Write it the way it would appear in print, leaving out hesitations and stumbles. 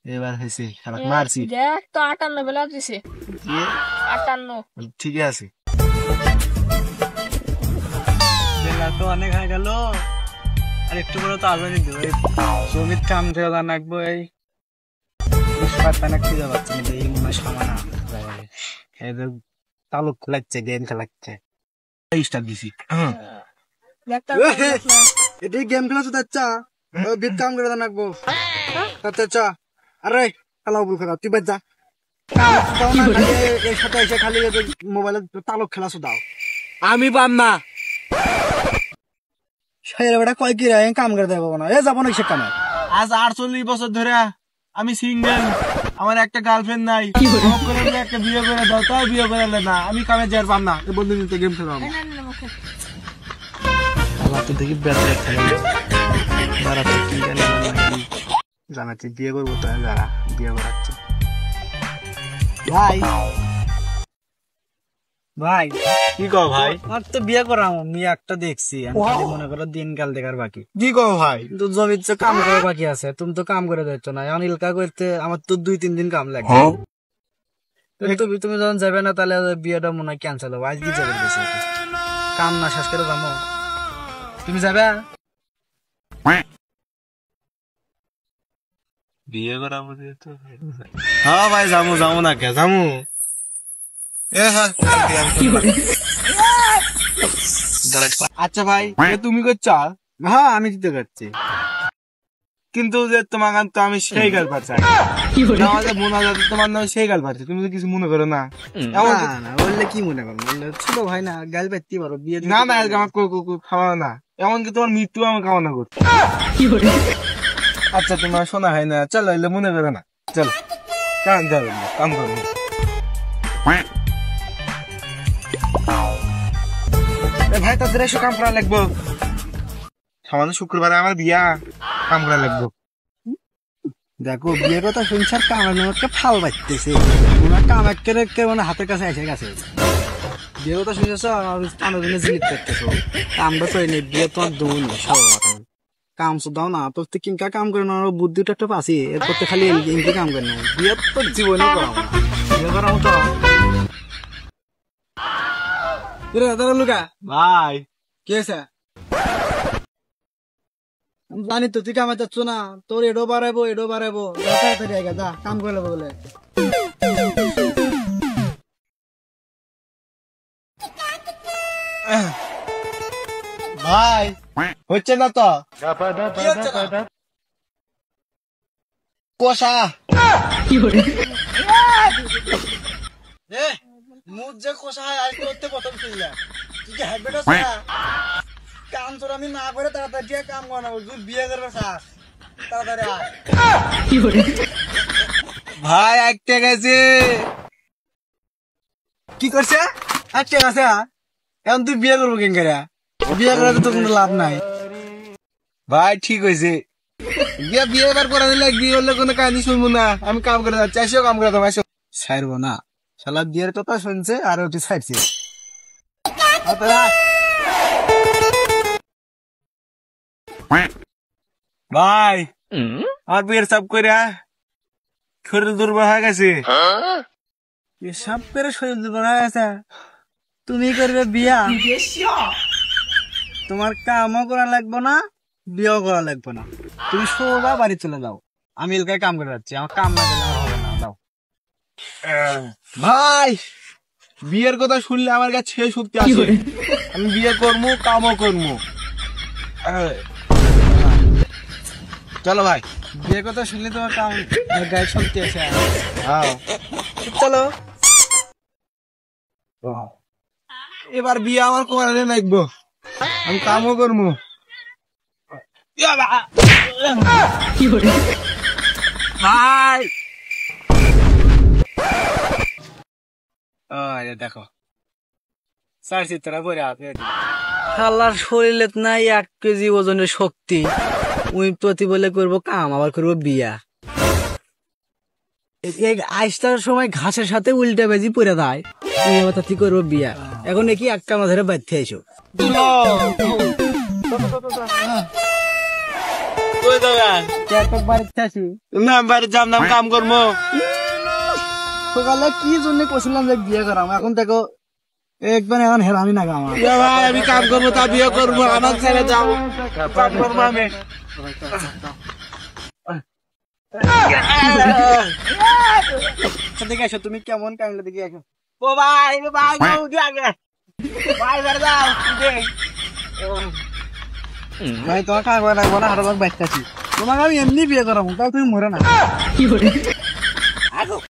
এবার হয়েছে মারছি দেখ তো 58 বেলা দিছে 58 ঠিক আছে বেলা তো অনেক হয়ে গেল আর একটু বড় তো আজানি দেবো জমির কাম দেওয়া লাগবো এই খিদে পাচ্ছে না এই মনে সামানা তালুক খেলাচ্ছে গেম খেলাচ্ছে স্টার্ট দিছি এটি গেম খেলা তো চাচ্ছা বিট কাম করে রাখবো চাচ্ছা আরে খেলাও বল খেলা তুই বাদ যা এর সাথে এসে খালি মোবাইলে তালুক খেলা দাও আমি পাম না বেটা কয় কি রে কাম করে দেবো না এ যাবো না সে কামে আজ 48 বছর ধরে আমি সিঙ্গেল আমার একটা গার্লফ্রেন্ড নাই একটা বিয়ে করে দাও তাও বিয়ে করে না আমি কামে যার পাম না বন্ধু নিতে গেম খেলাম দেখি জানাচ্ছি বিয়ে করবো তো যারা বিয়ে করাচ্ছে ভাই ভাই কি কও ভাই আর তো বিয়ে করাম আমি একটা দেখছি মনে করো দিনকাল দেখার বাকি কি কও ভাই তো জমির তো কাম করার বাকি আছে তুমি তো কাম করে দিচ্ছ না অনিলকা করতে আমার তো 2-3 দিন কাম লাগবে তুমি যখন যাবে না তাহলে বিয়েটা মনে হয় ক্যান্সেল হবে আজকে যাবে বেশি কাম না শেষ করে যাবো তুমি যাবে বিয়ে করাবো হ্যাঁ ভাই যাবো যাবো না কে যাবো আচ্ছা ভাই তুমি করছো হ্যাঁ আমি দিতে পারছি কিন্তু যে তোমার গান তো আমি সেই গাল পাচ্ছি আমাদের মনে হয় তোমার নাম সেই গাল পাচ্ছি তুমি তো কিছু মনে করো না না বললে কি মনে করো বললে ছোট ভাই না গাল পাইতে পারো বিয়ে না না আমার খাওয়া না এমনকি তোমার মৃত্যু আমি কামনা করছি আচ্ছা তোমার শোনা হয় না চলো এলে মনে করো না চলো কাম যাবে কাম করবো ভাই তাদের এসে কাম করা লাগবো সামান্য শুক্রবারে আমার বিয়া কাম করা লাগবো দেখো বিয়ের কথা শুনছি আর কামাকে ফাল বাজতেছে কাম একেবারে মানে হাতের কাছে এসে গেছে বিয়ের কথা শুনেছ কামের জন্য জিনিস করতেছো কামটা তো নেই বিয়ে তোমার দৌড় নেই সব কাম দাও না তোর তো কিনকা কাম করে না বুদ্ধিটা একটা পাচ্ছি এরপর তো খালি ইনকি কাম করে না বিয়ে তো জীবনে করাবো না বিয়ে করাবো তো লুকা ভাই কি আছে জানি তো তুই কামে যাচ্ছ না তোর এডো বাড়াবো যা কাম করে বলে ভাই হচ্ছে না তো কষা মুখ যে কষা হয় আজ করতে প্রথম শুনলাম তুই কি হ্যাকবেট কাম তোর আমি না করে তাড়াতাড়ি কাম করাবো তুই বিয়ে করবে চাস তাড়াতাড়ি ভাই একটা গেছে কি করছে একটা গেছে এখন তুই বিয়ে করবো কেন করে বিয়ে করে তো কোনো লাভ নাই ভাই ঠিক হয়েছে বিয়ে এবার করা দিলে বিয়ে হলে কোনো কাহিনী শুনবো না আমি কাম করে যাচ্ছি আসিও কাম করে তোমার ছাড়বো না শালা বিয়ের কথা শুনছে আর ওটি ছাড়ছে ভাই আমার বিয়ের সব করে শরীর দুর্বল হয়ে গেছে সব করে শরীর দুর্বল হয়ে গেছে তুমি করবে বিয়া তোমার কামও করা লাগবে না বিয়েও করা লাগবে না তুমি সোজা বাড়ি চলে যাও আমি এলাকায় কাম করে যাচ্ছি আমার কাম না করলে হবে না দাও ভাই বিয়ের কথা শুনলে আমার কাছে সেই শক্তি আছে আমি বিয়ে করবো কামও করবো চলো ভাই বিয়ের কথা শুনলে তোমার কাম গায়ে শক্তি আছে হ্যাঁ চলো এবার বিয়ে আমার করে লাগবো আমি কামও করবো ভাই দেখো চার চিত্রা পরে আছে খালার শরীরে নাই 1 কেজি ওজনের শক্তি ওই প্রতি বলে করবো কাম আবার করবো বিয়া এই আইসটার সময় ঘাসের সাথে উল্টা বেজি পরে দেয় ওই আবার করবো বিয়া এখন কি এক কামা ধরে বাধ্য আইসো কই যাবেন? তোর বাড়িতে আসি না বাইরে যাম নাম কাম করবো। সকালে কি জন্য কছিলাম যে বিয়ে করাম, এখন দেখো একবার এখন হেরামি না আমার। এ ভাই আমি কাম করবো তা বিয়ে করবো, আমার ছেড়ে যাও, কাম করবো আমি। দেখে আসো তুমি কেমন কামলে দেখে আসো। ও ভাই ভাই উঠে আগে ভাই বেড়ে যাও উঠে। ভাই তোমার কাজ লাগবো না, হারো বাচ্চা আছি, তোমাকে আমি এমনি বিয়ে করাবো, তাও তুমি মরে না।